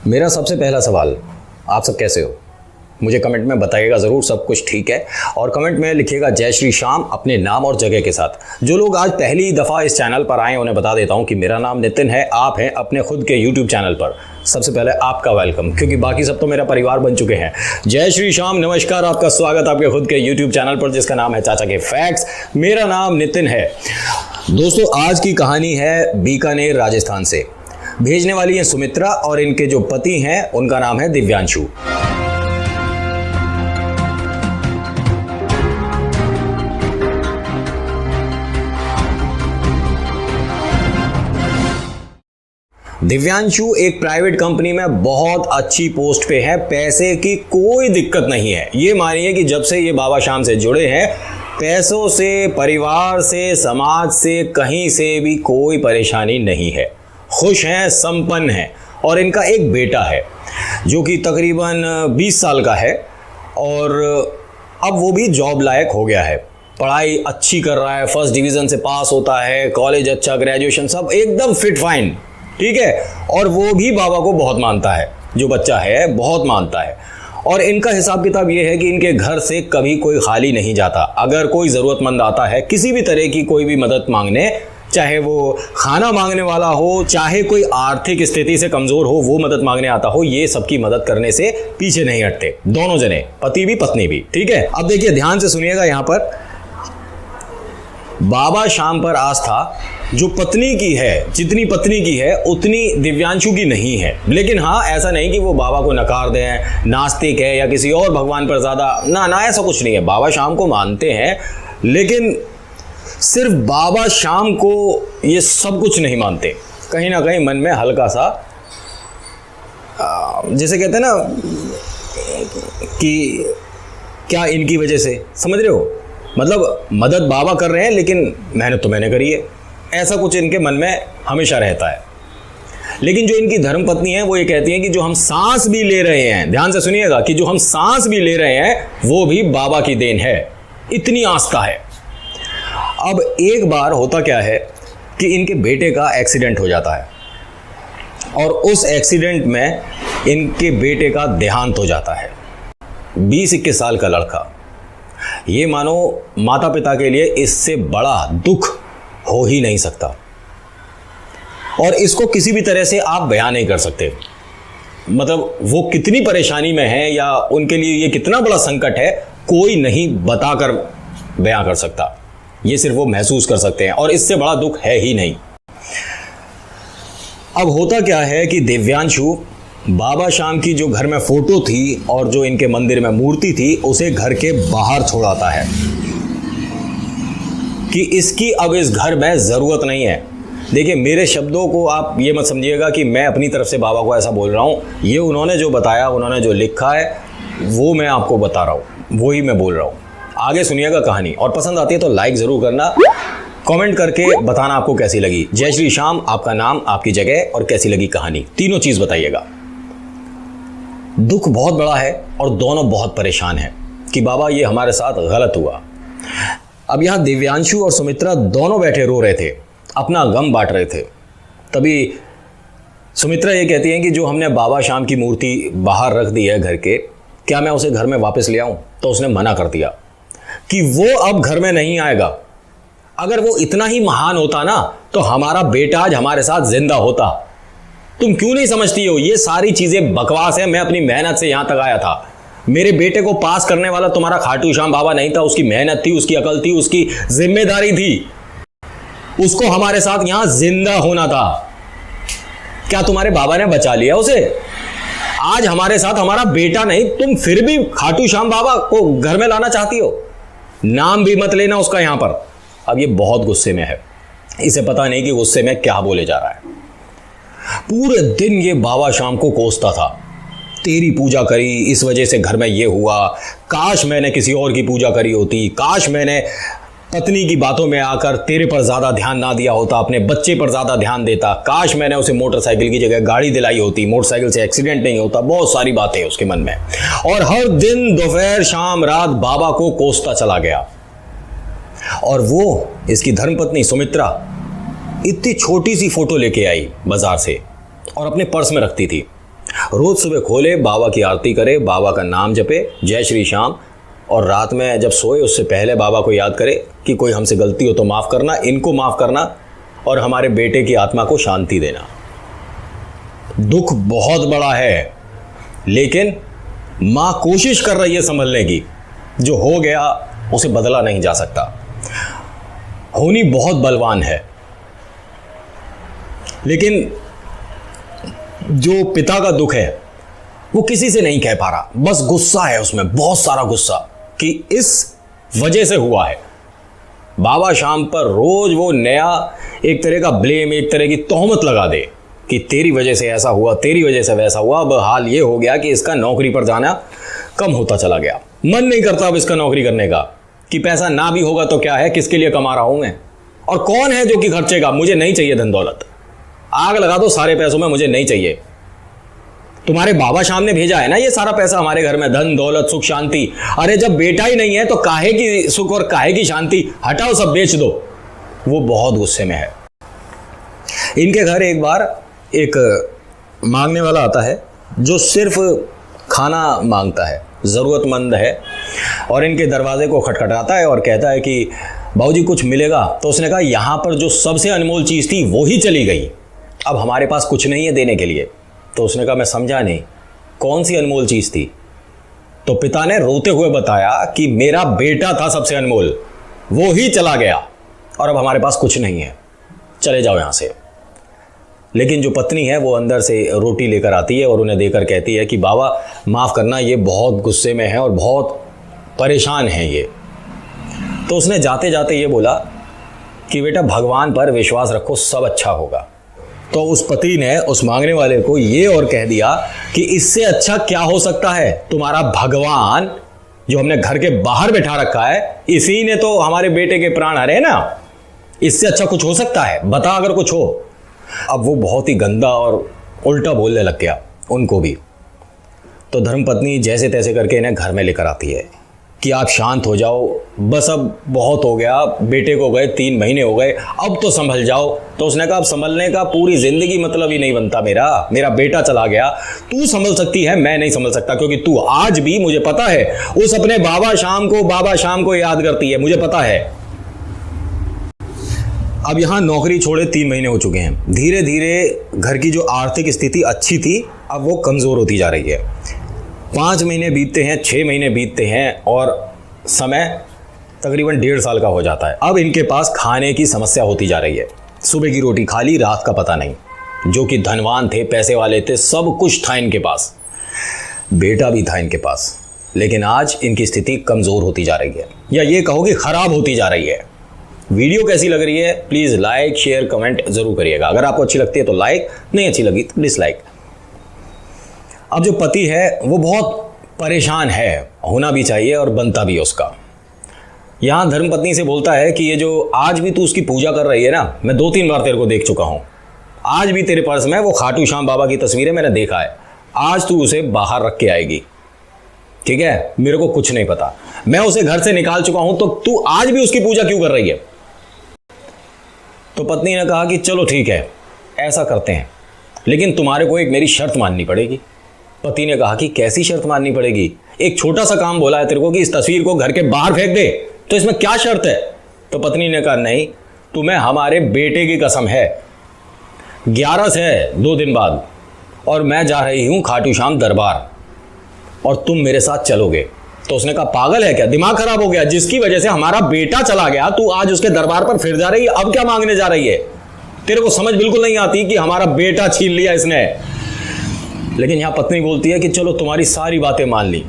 मेरा सबसे पहला सवाल, आप सब कैसे हो? मुझे कमेंट में बताइएगा ज़रूर सब कुछ ठीक है, और कमेंट में लिखिएगा जय श्री श्याम अपने नाम और जगह के साथ। जो लोग आज पहली दफ़ा इस चैनल पर आए उन्हें बता देता हूं कि मेरा नाम नितिन है, आप हैं अपने खुद के यूट्यूब चैनल पर। सबसे पहले आपका वेलकम, क्योंकि बाकी सब तो मेरा परिवार बन चुके हैं। जय श्री श्याम, नमस्कार, आपका स्वागत आपके खुद के यूट्यूब चैनल पर जिसका नाम है चाचा के फैक्ट्स। मेरा नाम नितिन है। दोस्तों, आज की कहानी है बीकानेर राजस्थान से। भेजने वाली है सुमित्रा और इनके जो पति हैं उनका नाम है दिव्यांशु। दिव्यांशु एक प्राइवेट कंपनी में बहुत अच्छी पोस्ट पे है, पैसे की कोई दिक्कत नहीं है। ये मानिए कि जब से ये बाबा श्याम से जुड़े हैं, पैसों से, परिवार से, समाज से, कहीं से भी कोई परेशानी नहीं है। खुश हैं, संपन्न हैं, और इनका एक बेटा है जो कि तकरीबन 20 साल का है और अब वो भी जॉब लायक हो गया है। पढ़ाई अच्छी कर रहा है, फर्स्ट डिवीज़न से पास होता है, कॉलेज अच्छा, ग्रेजुएशन सब एकदम फिट फाइन, ठीक है। और वो भी बाबा को बहुत मानता है, जो बच्चा है बहुत मानता है। और इनका हिसाब किताब ये है कि इनके घर से कभी कोई खाली नहीं जाता। अगर कोई ज़रूरतमंद आता है किसी भी तरह की कोई भी मदद मांगने, चाहे वो खाना मांगने वाला हो, चाहे कोई आर्थिक स्थिति से कमज़ोर हो वो मदद मांगने आता हो, ये सबकी मदद करने से पीछे नहीं हटते, दोनों जने, पति भी पत्नी भी, ठीक है। अब देखिए, ध्यान से सुनिएगा। यहाँ पर बाबा श्याम पर आस्था जो पत्नी की है, जितनी पत्नी की है उतनी दिव्यांशु की नहीं है। लेकिन हाँ, ऐसा नहीं कि वो बाबा को नकार दें, नास्तिक है या किसी और भगवान पर ज़्यादा, ना ऐसा कुछ नहीं है। बाबा श्याम को मानते हैं, लेकिन सिर्फ बाबा श्याम को ये सब कुछ नहीं मानते। कहीं ना कहीं मन में हल्का सा जैसे कहते हैं ना कि क्या इनकी वजह से, समझ रहे हो, मतलब मदद बाबा कर रहे हैं लेकिन मेहनत तो मैंने करी है, ऐसा कुछ इनके मन में हमेशा रहता है। लेकिन जो इनकी धर्मपत्नी है वो ये कहती है कि जो हम सांस भी ले रहे हैं, ध्यान से सुनिएगा, कि जो हम सांस भी ले रहे हैं वो भी बाबा की देन है, इतनी आस्था है। अब एक बार होता क्या है कि इनके बेटे का एक्सीडेंट हो जाता है और उस एक्सीडेंट में इनके बेटे का देहांत हो जाता है। 20-21 साल का लड़का, ये मानो माता पिता के लिए इससे बड़ा दुख हो ही नहीं सकता, और इसको किसी भी तरह से आप बयान नहीं कर सकते। मतलब वो कितनी परेशानी में है या उनके लिए ये कितना बड़ा संकट है, कोई नहीं बताकर बयान कर सकता। ये सिर्फ वो महसूस कर सकते हैं, और इससे बड़ा दुख है ही नहीं। अब होता क्या है कि दिव्यांशु बाबा श्याम की जो घर में फोटो थी और जो इनके मंदिर में मूर्ति थी उसे घर के बाहर छोड़ाता है कि इसकी अब इस घर में ज़रूरत नहीं है। देखिए, मेरे शब्दों को आप ये मत समझिएगा कि मैं अपनी तरफ से बाबा को ऐसा बोल रहा हूँ। ये उन्होंने जो बताया, उन्होंने जो लिखा है वो मैं आपको बता रहा हूँ, वही मैं बोल रहा हूँ। आगे सुनिएगा कहानी, और पसंद आती है तो लाइक ज़रूर करना, कमेंट करके बताना आपको कैसी लगी। जय श्री श्याम, आपका नाम, आपकी जगह और कैसी लगी कहानी, तीनों चीज़ बताइएगा। दुख बहुत बड़ा है और दोनों बहुत परेशान हैं कि बाबा ये हमारे साथ गलत हुआ। अब यहाँ दिव्यांशु और सुमित्रा दोनों बैठे रो रहे थे, अपना गम बांट रहे थे। तभी सुमित्रा ये कहती हैं कि जो हमने बाबा श्याम की मूर्ति बाहर रख दी है घर के, क्या मैं उसे घर में वापस ले आऊँ? तो उसने मना कर दिया कि वो अब घर में नहीं आएगा। अगर वो इतना ही महान होता ना तो हमारा बेटा आज हमारे साथ जिंदा होता। तुम क्यों नहीं समझती हो, ये सारी चीजें बकवास है। मैं अपनी मेहनत से यहां तक आया था। मेरे बेटे को पास करने वाला तुम्हारा खाटू श्याम बाबा नहीं था, उसकी मेहनत थी, उसकी अकल थी, उसकी जिम्मेदारी थी, उसको हमारे साथ यहां जिंदा होना था। क्या तुम्हारे बाबा ने बचा लिया उसे? आज हमारे साथ हमारा बेटा नहीं, तुम फिर भी खाटू श्याम बाबा को घर में लाना चाहती हो। नाम भी मत लेना उसका यहां पर। अब ये बहुत गुस्से में है, इसे पता नहीं कि गुस्से में क्या बोले जा रहा है। पूरे दिन ये बाबा श्याम को कोसता था, तेरी पूजा करी इस वजह से घर में ये हुआ, काश मैंने किसी और की पूजा करी होती, काश मैंने पत्नी की बातों में आकर तेरे पर ज़्यादा ध्यान ना दिया होता, अपने बच्चे पर ज़्यादा ध्यान देता, काश मैंने उसे मोटरसाइकिल की जगह गाड़ी दिलाई होती, मोटरसाइकिल से एक्सीडेंट नहीं होता। बहुत सारी बातें उसके मन में, और हर दिन दोपहर शाम रात बाबा को कोसता चला गया। और वो इसकी धर्मपत्नी सुमित्रा इतनी छोटी सी फोटो लेके आई बाजार से और अपने पर्स में रखती थी। रोज सुबह खोले, बाबा की आरती करे, बाबा का नाम जपे, जय श्री श्याम, और रात में जब सोए उससे पहले बाबा को याद करे कि कोई हमसे गलती हो तो माफ़ करना, इनको माफ़ करना और हमारे बेटे की आत्मा को शांति देना। दुख बहुत बड़ा है, लेकिन माँ कोशिश कर रही है संभलने की। जो हो गया उसे बदला नहीं जा सकता। होनी बहुत बलवान है, लेकिन जो पिता का दुख है वो किसी से नहीं कह पा रहा। बस गुस्सा है उसमें, बहुत सारा गुस्सा, कि इस वजह से हुआ है। बाबा शाम पर रोज वो नया एक तरह का ब्लेम, एक तरह की तोहमत लगा दे कि तेरी वजह से ऐसा हुआ, तेरी वजह से वैसा हुआ। अब हाल ये हो गया कि इसका नौकरी पर जाना कम होता चला गया। मन नहीं करता अब इसका नौकरी करने का, कि पैसा ना भी होगा तो क्या है, किसके लिए कमा रहा हूं मैं, और कौन है जो कि खर्चेगा। मुझे नहीं चाहिए धन दौलत, आग लगा दो सारे पैसों में, मुझे नहीं चाहिए। तुम्हारे बाबा शाम ने भेजा है ना ये सारा पैसा हमारे घर में, धन दौलत सुख शांति। अरे जब बेटा ही नहीं है तो काहे की सुख और काहे की शांति, हटाओ सब बेच दो। वो बहुत गुस्से में है। इनके घर एक बार एक मांगने वाला आता है जो सिर्फ खाना मांगता है, ज़रूरतमंद है, और इनके दरवाजे को खटखटाता है और कहता है कि बाबूजी कुछ मिलेगा। तो उसने कहा यहाँ पर जो सबसे अनमोल चीज़ थी वो ही चली गई, अब हमारे पास कुछ नहीं है देने के लिए। तो उसने कहा मैं समझा नहीं, कौन सी अनमोल चीज़ थी? तो पिता ने रोते हुए बताया कि मेरा बेटा था सबसे अनमोल, वो ही चला गया और अब हमारे पास कुछ नहीं है, चले जाओ यहाँ से। लेकिन जो पत्नी है वो अंदर से रोटी लेकर आती है और उन्हें देकर कहती है कि बाबा माफ़ करना, ये बहुत गुस्से में है और बहुत परेशान है ये। तो उसने जाते जाते ये बोला कि बेटा भगवान पर विश्वास रखो, सब अच्छा होगा। तो उस पति ने उस मांगने वाले को ये और कह दिया कि इससे अच्छा क्या हो सकता है, तुम्हारा भगवान जो हमने घर के बाहर बैठा रखा है, इसी ने तो हमारे बेटे के प्राण हरे ना, इससे अच्छा कुछ हो सकता है, बता अगर कुछ हो। अब वो बहुत ही गंदा और उल्टा बोलने लग गया उनको भी। तो धर्मपत्नी जैसे तैसे करके इन्हें घर में लेकर आती है कि आप शांत हो जाओ, बस अब बहुत हो गया, बेटे को गए 3 महीने हो गए, अब तो संभल जाओ। तो उसने कहा अब संभलने का पूरी जिंदगी मतलब ही नहीं बनता, मेरा बेटा चला गया, तू संभल सकती है, मैं नहीं संभल सकता, क्योंकि तू आज भी मुझे पता है उस अपने बाबा शाम को याद करती है, मुझे पता है। अब यहाँ नौकरी छोड़े 3 महीने हो चुके हैं, धीरे धीरे घर की जो आर्थिक स्थिति अच्छी थी अब वो कमज़ोर होती जा रही है। 5 महीने बीतते हैं, 6 महीने बीतते हैं और समय तकरीबन 1.5 साल का हो जाता है। अब इनके पास खाने की समस्या होती जा रही है। सुबह की रोटी खा ली, रात का पता नहीं। जो कि धनवान थे, पैसे वाले थे, सब कुछ था इनके पास, बेटा भी था इनके पास, लेकिन आज इनकी स्थिति कमज़ोर होती जा रही है, या ये कहो कि ख़राब होती जा रही है। वीडियो कैसी लग रही है प्लीज़ लाइक शेयर कमेंट ज़रूर करिएगा। अगर आपको अच्छी लगती है तो लाइक, नहीं अच्छी लगी तो डिसलाइक। अब जो पति है वो बहुत परेशान है, होना भी चाहिए और बनता भी है उसका। यहाँ धर्मपत्नी से बोलता है कि ये जो आज भी तू उसकी पूजा कर रही है ना, मैं 2-3 बार तेरे को देख चुका हूँ, आज भी तेरे पर्स में वो खाटू श्याम बाबा की तस्वीरें मैंने देखा है, आज तू उसे बाहर रख के आएगी, ठीक है? मेरे को कुछ नहीं पता, मैं उसे घर से निकाल चुका हूँ, तो तू आज भी उसकी पूजा क्यों कर रही है? तो पत्नी ने कहा कि चलो ठीक है, ऐसा करते हैं, लेकिन तुम्हारे को एक मेरी शर्त माननी पड़ेगी। पति ने कहा कि कैसी शर्त माननी पड़ेगी? एक छोटा सा काम बोला है तेरे को कि इस तस्वीर को घर के बाहर फेंक दे, तो इसमें क्या शर्त है? तो पत्नी ने कहा नहीं, तुम्हें हमारे बेटे की कसम है, 11 है 2 दिन बाद, और मैं जा रही हूँ खाटू श्याम दरबार और तुम मेरे साथ चलोगे। तो उसने कहा पागल है क्या, दिमाग खराब हो गया, जिसकी वजह से हमारा बेटा चला गया, तू आज उसके दरबार पर फिर जा रही है, अब क्या मांगने जा रही है? तेरे को समझ बिल्कुल नहीं आती कि हमारा बेटा छीन लिया इसने। लेकिन यहाँ पत्नी बोलती है कि चलो तुम्हारी सारी बातें मान ली,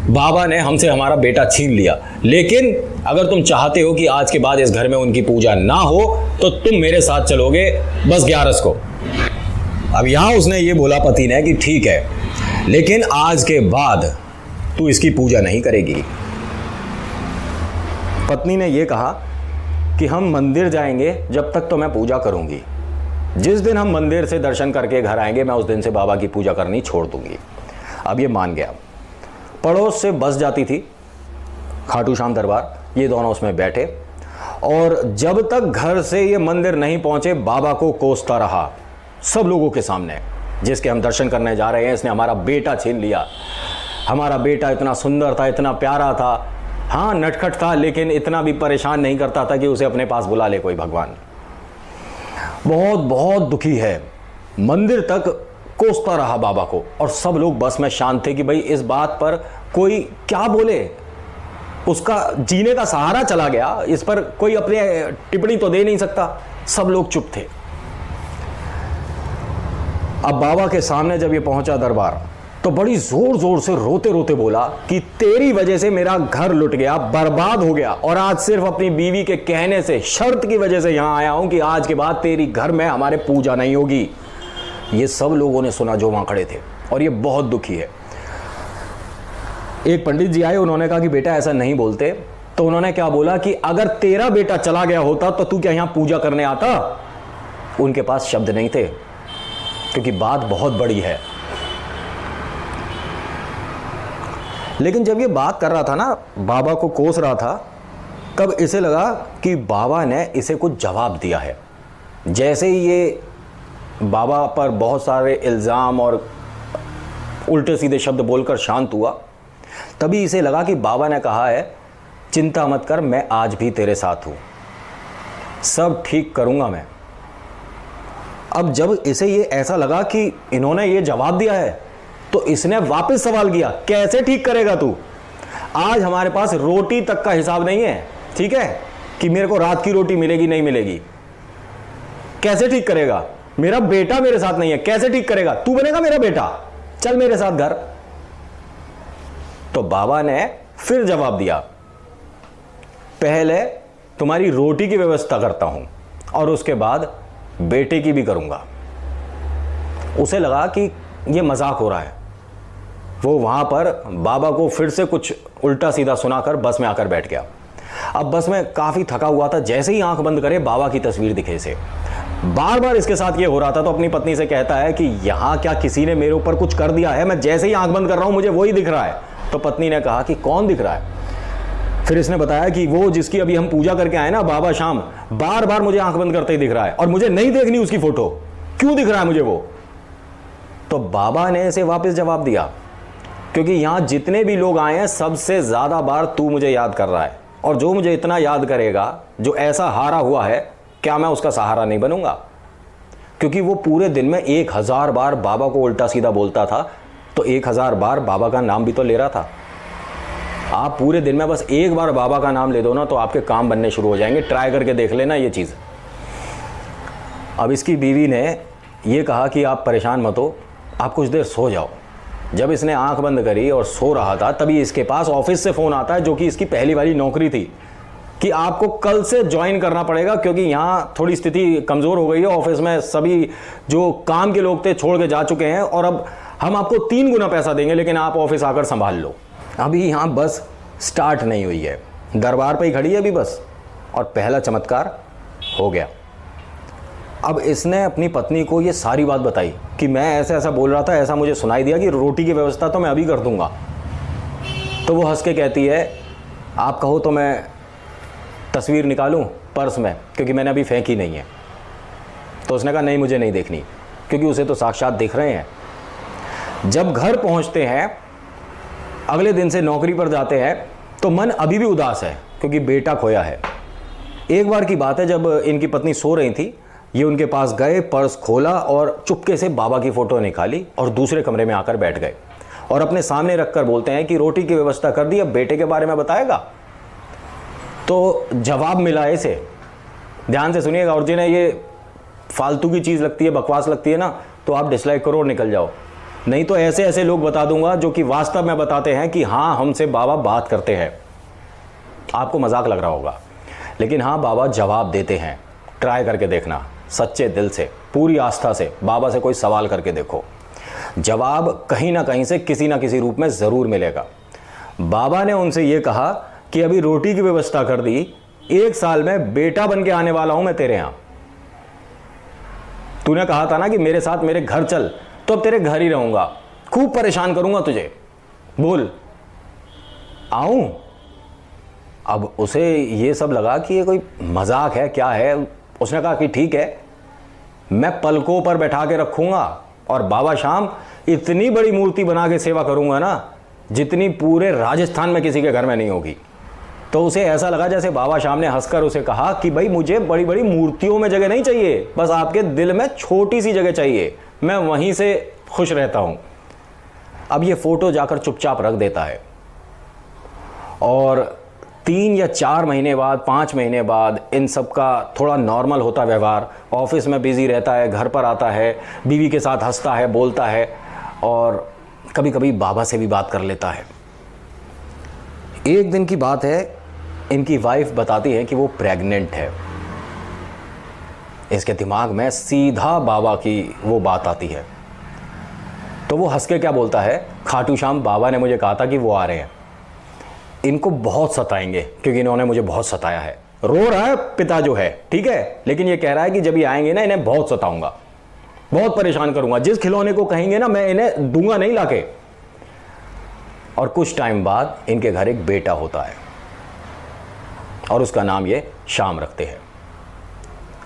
बाबा ने हमसे हमारा बेटा छीन लिया, लेकिन अगर तुम चाहते हो कि आज के बाद इस घर में उनकी पूजा ना हो तो तुम मेरे साथ चलोगे बस 11 को। अब यहाँ उसने ये बोला पति ने कि ठीक है, लेकिन आज के बाद तू इसकी पूजा नहीं करेगी। पत्नी ने यह कहा कि हम मंदिर जाएंगे, जब तक तो मैं पूजा करूंगी, जिस दिन हम मंदिर से दर्शन करके घर आएंगे मैं उस दिन से बाबा की पूजा करनी छोड़ दूंगी। अब ये मान गया। पड़ोस से बस जाती थी खाटू श्याम दरबार, ये दोनों उसमें बैठे और जब तक घर से ये मंदिर नहीं पहुंचे बाबा को कोसता रहा सब लोगों के सामने जिसके हम दर्शन करने जा रहे हैं, इसने हमारा बेटा छीन लिया। हमारा बेटा इतना सुंदर था, इतना प्यारा था, हाँ नटखट था, लेकिन इतना भी परेशान नहीं करता था कि उसे अपने पास बुला ले कोई भगवान। बहुत बहुत दुखी है, मंदिर तक कोसता रहा बाबा को, और सब लोग बस में शांत थे कि भाई इस बात पर कोई क्या बोले, उसका जीने का सहारा चला गया, इस पर कोई अपने टिप्पणी तो दे नहीं सकता। सब लोग चुप थे। अब बाबा के सामने जब ये पहुंचा दरबार, तो बड़ी जोर जोर से रोते रोते बोला कि तेरी वजह से मेरा घर लुट गया, बर्बाद हो गया, और आज सिर्फ अपनी बीवी के कहने से, शर्त की वजह से यहां आया हूं कि आज के बाद तेरी घर में हमारे पूजा नहीं होगी। ये सब लोगों ने सुना जो वहां खड़े थे, और ये बहुत दुखी है। एक पंडित जी आए, उन्होंने कहा कि बेटा ऐसा नहीं बोलते। तो उन्होंने क्या बोला कि अगर तेरा बेटा चला गया होता तो तू क्या यहां पूजा करने आता? उनके पास शब्द नहीं थे, क्योंकि बात बहुत बड़ी है। लेकिन जब ये बात कर रहा था ना, बाबा को कोस रहा था, तब इसे लगा कि बाबा ने इसे कुछ जवाब दिया है। जैसे ही ये बाबा पर बहुत सारे इल्ज़ाम और उल्टे सीधे शब्द बोलकर शांत हुआ, तभी इसे लगा कि बाबा ने कहा है चिंता मत कर, मैं आज भी तेरे साथ हूं, सब ठीक करूंगा मैं। अब जब इसे ये ऐसा लगा कि इन्होंने ये जवाब दिया है, तो इसने वापस सवाल किया, कैसे ठीक करेगा तू? आज हमारे पास रोटी तक का हिसाब नहीं है, ठीक है, कि मेरे को रात की रोटी मिलेगी नहीं मिलेगी। कैसे ठीक करेगा? मेरा बेटा मेरे साथ नहीं है, कैसे ठीक करेगा? तू बनेगा मेरा बेटा, चल मेरे साथ घर। तो बाबा ने फिर जवाब दिया, पहले तुम्हारी रोटी की व्यवस्था करता हूं और उसके बाद बेटे की भी करूंगा। उसे लगा कि यह मजाक हो रहा है। वो वहां पर बाबा को फिर से कुछ उल्टा सीधा सुनाकर बस में आकर बैठ गया। अब बस में काफी थका हुआ था, जैसे ही आंख बंद करे बाबा की तस्वीर दिखे इसे। बार बार इसके साथ ये हो रहा था, तो अपनी पत्नी से कहता है कि यहां क्या किसी ने मेरे ऊपर कुछ कर दिया है? मैं जैसे ही आंख बंद कर रहा हूं मुझे वही दिख रहा है। तो पत्नी ने कहा कि कौन दिख रहा है? फिर इसने बताया कि वो जिसकी अभी हम पूजा करके आए ना, बाबा शाम, बार बार मुझे आंख बंद करते ही दिख रहा है, और मुझे नहीं देखनी उसकी फोटो। क्यों दिख रहा है मुझे वो? तो बाबा ने इसे वापस जवाब दिया, क्योंकि यहां जितने भी लोग आए हैं सबसे ज्यादा बार तू मुझे याद कर रहा है, और जो मुझे इतना याद करेगा, जो ऐसा हारा हुआ है, क्या मैं उसका सहारा नहीं बनूंगा? क्योंकि वो पूरे दिन में 1000 बार बाबा को उल्टा सीधा बोलता था, तो 1000 बार बाबा का नाम भी तो ले रहा था। आप पूरे दिन में बस एक बार बाबा का नाम ले दो ना, तो आपके काम बनने शुरू हो जाएंगे। ट्राई करके देख लेना ये चीज़। अब इसकी बीवी ने ये कहा कि आप परेशान मत हो, आप कुछ देर सो जाओ। जब इसने आंख बंद करी और सो रहा था, तभी इसके पास ऑफिस से फ़ोन आता है, जो कि इसकी पहली वाली नौकरी थी, कि आपको कल से ज्वाइन करना पड़ेगा, क्योंकि यहाँ थोड़ी स्थिति कमज़ोर हो गई है। ऑफिस में सभी जो काम के लोग थे छोड़ के जा चुके हैं, और अब हम आपको 3 गुना पैसा देंगे, लेकिन आप ऑफिस आकर संभाल लो। अभी यहाँ बस स्टार्ट नहीं हुई है, दरबार पे ही खड़ी है अभी बस, और पहला चमत्कार हो गया। अब इसने अपनी पत्नी को ये सारी बात बताई कि मैं ऐसा ऐसा बोल रहा था, ऐसा मुझे सुनाई दिया कि रोटी की व्यवस्था तो मैं अभी कर दूंगा। तो वो हंस के कहती है, आप कहो तो मैं तस्वीर निकालूं पर्स में, क्योंकि मैंने अभी फेंकी नहीं है। तो उसने कहा नहीं, मुझे नहीं देखनी, क्योंकि उसे तो साक्षात दिख रहे हैं। जब घर पहुंचते हैं, अगले दिन से नौकरी पर जाते हैं, तो मन अभी भी उदास है, क्योंकि बेटा खोया है। एक बार की बात है, जब इनकी पत्नी सो रही थी, ये उनके पास गए, पर्स खोला और चुपके से बाबा की फ़ोटो निकाली और दूसरे कमरे में आकर बैठ गए, और अपने सामने रखकर बोलते हैं कि रोटी की व्यवस्था कर दी, अब बेटे के बारे में बताएगा। तो जवाब मिला इसे, ध्यान से सुनिएगा, और जिन्हें ये फालतू की चीज़ लगती है, बकवास लगती है ना, तो आप डिसलाइक करो और निकल जाओ। नहीं तो ऐसे ऐसे लोग बता दूंगा जो कि वास्तव में बताते हैं कि हाँ, हमसे बाबा बात करते हैं। आपको मजाक लग रहा होगा, लेकिन हाँ, बाबा जवाब देते हैं। ट्राई करके देखना, सच्चे दिल से, पूरी आस्था से बाबा से कोई सवाल करके देखो, जवाब कहीं ना कहीं से किसी ना किसी रूप में ज़रूर मिलेगा। बाबा ने उनसे ये कहा कि अभी रोटी की व्यवस्था कर दी, 1 साल में बेटा बन के आने वाला हूं मैं तेरे यहां। तूने कहा था ना कि मेरे साथ मेरे घर चल, तो अब तेरे घर ही रहूंगा, खूब परेशान करूंगा तुझे, बोल आऊं। अब उसे ये सब लगा कि ये कोई मजाक है, क्या है। उसने कहा कि ठीक है, मैं पलकों पर बैठा के रखूंगा और बाबा श्याम इतनी बड़ी मूर्ति बना के सेवा करूंगा ना, जितनी पूरे राजस्थान में किसी के घर में नहीं होगी। तो उसे ऐसा लगा जैसे बाबा श्याम ने हंसकर उसे कहा कि भाई मुझे बड़ी बड़ी मूर्तियों में जगह नहीं चाहिए, बस आपके दिल में छोटी सी जगह चाहिए, मैं वहीं से खुश रहता हूं। अब ये फोटो जाकर चुपचाप रख देता है और 3 या 4 महीने बाद, 5 महीने बाद इन सब का थोड़ा नॉर्मल होता व्यवहार, ऑफिस में बिजी रहता है, घर पर आता है, बीवी के साथ हंसता है, बोलता है और कभी कभी बाबा से भी बात कर लेता है। एक दिन की बात है, इनकी वाइफ बताती है कि वो प्रेग्नेंट है। इसके दिमाग में सीधा बाबा की वो बात आती है, तो वो हंस के क्या बोलता है, खाटू श्याम बाबा ने मुझे कहा था कि वो आ रहे हैं, इनको बहुत सताएंगे क्योंकि इन्होंने मुझे बहुत सताया है। रो रहा है पिता जो है, ठीक है, लेकिन ये कह रहा है कि जब ये आएंगे ना इन्हें बहुत सताऊंगा, बहुत परेशान करूंगा, जिस खिलौने को कहेंगे ना मैं इन्हें दूंगा नहीं लाके। और कुछ टाइम बाद इनके घर एक बेटा होता है और उसका नाम ये श्याम रखते हैं।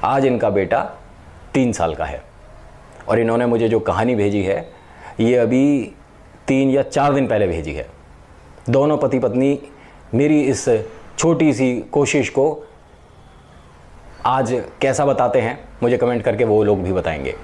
आज इनका बेटा 3 साल का है और इन्होंने मुझे जो कहानी भेजी है ये अभी 3 या 4 दिन पहले भेजी है। दोनों पति पत्नी मेरी इस छोटी सी कोशिश को आज कैसा बताते हैं मुझे कमेंट करके वो लोग भी बताएंगे।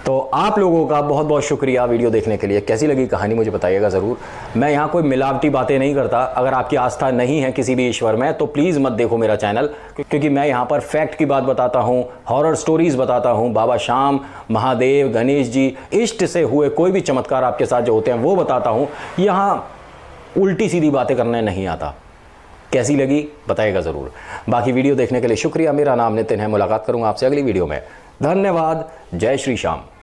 तो आप लोगों का बहुत बहुत शुक्रिया वीडियो देखने के लिए। कैसी लगी कहानी मुझे बताइएगा ज़रूर। मैं यहाँ कोई मिलावटी बातें नहीं करता। अगर आपकी आस्था नहीं है किसी भी ईश्वर में तो प्लीज़ मत देखो मेरा चैनल, क्योंकि मैं यहाँ पर फैक्ट की बात बताता हूँ, हॉरर स्टोरीज़ बताता हूँ, बाबा श्याम, महादेव, गणेश जी, इष्ट से हुए कोई भी चमत्कार आपके साथ जो होते हैं वो बताता हूँ। यहाँ उल्टी सीधी बातें करने नहीं आता। कैसी लगी बताइएगा ज़रूर। बाकी वीडियो देखने के लिए शुक्रिया। मेरा नाम नितिन है। मुलाकात करूँगा आपसे अगली वीडियो में। धन्यवाद। जय श्री श्याम।